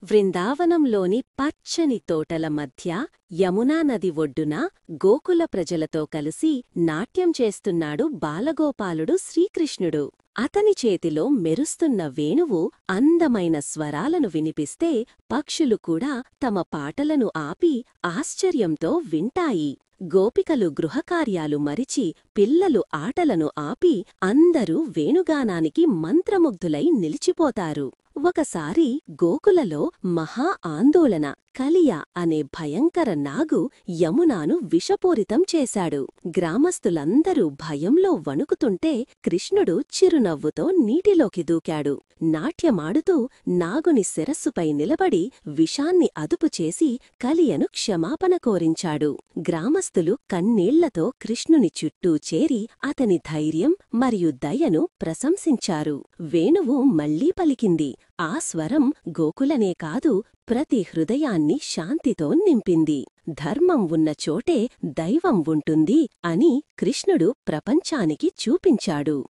వృందావనంలోని పచ్చని తోటల మధ్య యమునా నది ఒడ్డున గోకుల ప్రజలతో కలిసి నాట్యం చేస్తున్నాడు బాలగోపాలుడు శ్రీకృష్ణుడు. అతని చేతిలో మెరుస్తున్న వేణువు అందమైన స్వరాలను వినిపిస్తే పక్షులు కూడా తమ పాటలను ఆపి ఆశ్చర్యంతో వింటాయి. గోపికలు గృహకార్యాలు మరిచి పిల్లలు ఆటలను ఆపి అందరూ వేణుగానానికి మంత్రముగ్ధులై నిలిచిపోతారు. ఒకసారి గోకులలో మహా ఆందోళన. కలియ అనే భయంకర నాగు యమునాను విషపూరితం చేశాడు. గ్రామస్తులందరూ భయంలో వణుకుతుంటే కృష్ణుడు చిరునవ్వుతో నీటిలోకి దూకాడు. నాట్యమాడుతూ నాగుని శిరస్సుపై నిలబడి విషాన్ని అదుపుచేసి కలియను క్షమాపణ కోరించాడు. గ్రామస్తులు కన్నీళ్లతో కృష్ణుని చుట్టూ చేరి అతని ధైర్యం మరియు దయను ప్రశంసించారు. వేణువు మళ్లీ పలికింది. ఆ స్వరం గోకులనే కాదు, ప్రతి హృదయాన్ని శాంతితో నింపింది. ధర్మం ఉన్న చోటే దైవం ఉంటుంది అని కృష్ణుడు ప్రపంచానికి చూపించాడు.